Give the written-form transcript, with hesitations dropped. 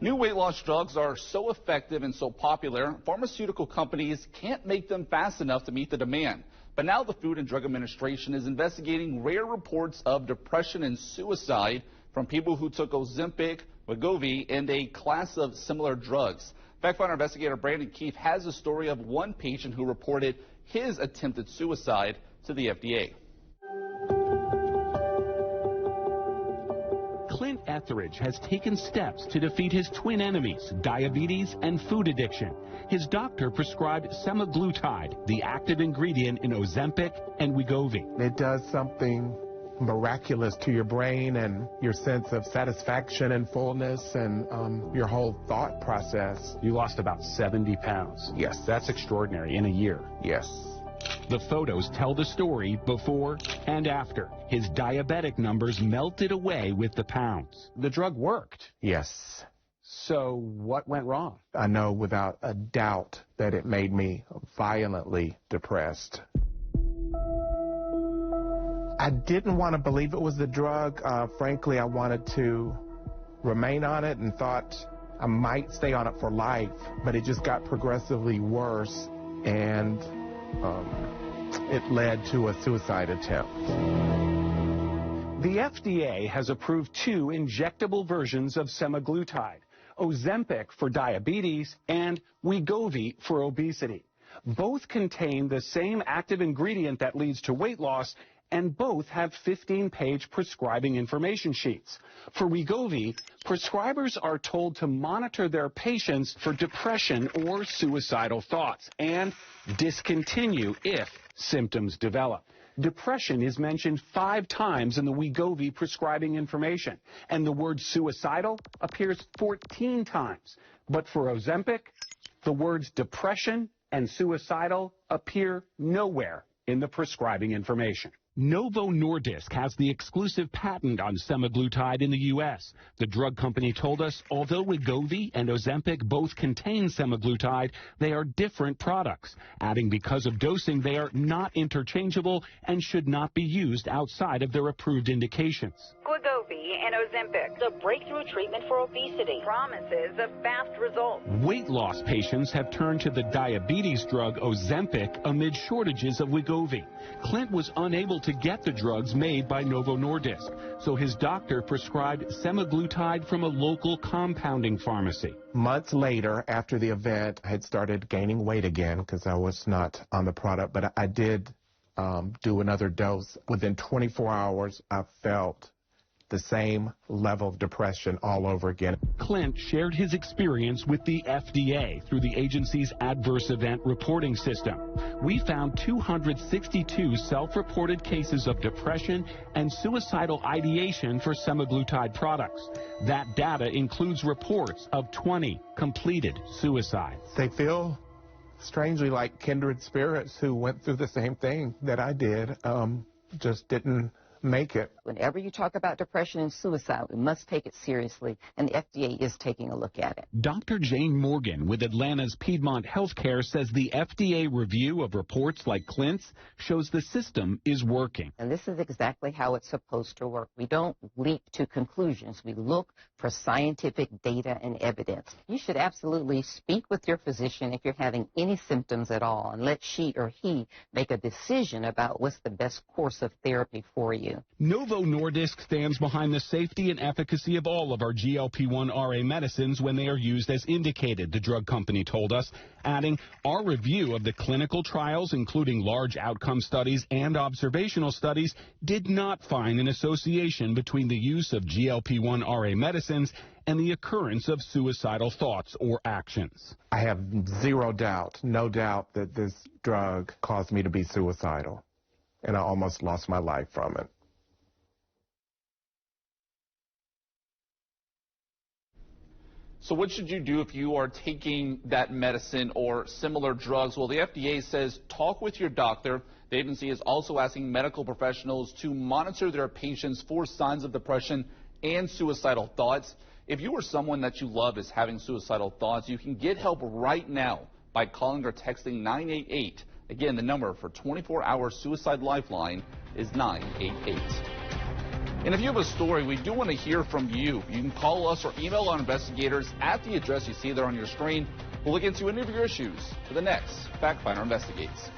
New weight loss drugs are so effective and so popular, pharmaceutical companies can't make them fast enough to meet the demand. But now the Food and Drug Administration is investigating rare reports of depression and suicide from people who took Ozempic, Wegovy, and a class of similar drugs. Factfinder investigator Brandon Keefe has a story of one patient who reported his attempted suicide to the FDA. Clint Etheridge has taken steps to defeat his twin enemies, diabetes and food addiction. His doctor prescribed semaglutide, the active ingredient in Ozempic and Wegovy. It does something miraculous to your brain and your sense of satisfaction and fullness and your whole thought process. You lost about 70 pounds. Yes. That's extraordinary in a year. Yes. The photos tell the story before and after. His diabetic numbers melted away with the pounds. The drug worked. Yes. So what went wrong? I know without a doubt that it made me violently depressed. I didn't want to believe it was the drug. Frankly, I wanted to remain on it and thought I might stay on it for life, but it just got progressively worse, and it led to a suicide attempt. The FDA has approved 2 injectable versions of semaglutide, Ozempic for diabetes and Wegovy for obesity. Both contain the same active ingredient that leads to weight loss, and both have 15-page prescribing information sheets. For Wegovy, prescribers are told to monitor their patients for depression or suicidal thoughts and discontinue if symptoms develop. Depression is mentioned 5 times in the Wegovy prescribing information, and the word suicidal appears 14 times. But for Ozempic, the words depression and suicidal appear nowhere in the prescribing information. Novo Nordisk has the exclusive patent on semaglutide in the U.S. The drug company told us although Wegovy and Ozempic both contain semaglutide, they are different products, adding because of dosing they are not interchangeable and should not be used outside of their approved indications. Wegovy and Ozempic, the breakthrough treatment for obesity, promises a fast result. Weight loss patients have turned to the diabetes drug Ozempic amid shortages of Wegovy. Clint was unable to get the drugs made by Novo Nordisk, so his doctor prescribed semaglutide from a local compounding pharmacy. Months later, after the event, I had started gaining weight again because I was not on the product, but I did do another dose. Within 24 hours, I felt the same level of depression all over again. Clint shared his experience with the FDA through the agency's adverse event reporting system. We found 262 self-reported cases of depression and suicidal ideation for semaglutide products. That data includes reports of 20 completed suicides. They feel strangely like kindred spirits who went through the same thing that I did, just didn't make it. Whenever you talk about depression and suicide, we must take it seriously, and the FDA is taking a look at it. Dr. Jane Morgan with Atlanta's Piedmont Healthcare says the FDA review of reports like Clint's shows the system is working. And this is exactly how it's supposed to work. We don't leap to conclusions. We look for scientific data and evidence. You should absolutely speak with your physician if you're having any symptoms at all, and let she or he make a decision about what's the best course of therapy for you. Novo Nordisk stands behind the safety and efficacy of all of our GLP-1 RA medicines when they are used as indicated, the drug company told us, adding, our review of the clinical trials, including large outcome studies and observational studies, did not find an association between the use of GLP-1 RA medicines and the occurrence of suicidal thoughts or actions. I have zero doubt, no doubt that this drug caused me to be suicidal, and I almost lost my life from it. So what should you do if you are taking that medicine or similar drugs? Well, the FDA says talk with your doctor. The agency is also asking medical professionals to monitor their patients for signs of depression and suicidal thoughts. If you or someone that you love is having suicidal thoughts, you can get help right now by calling or texting 988. Again, the number for 24-hour suicide lifeline is 988. And if you have a story, we do want to hear from you. You can call us or email our investigators at the address you see there on your screen. We'll look into any of your issues for the next Factfinder Investigates.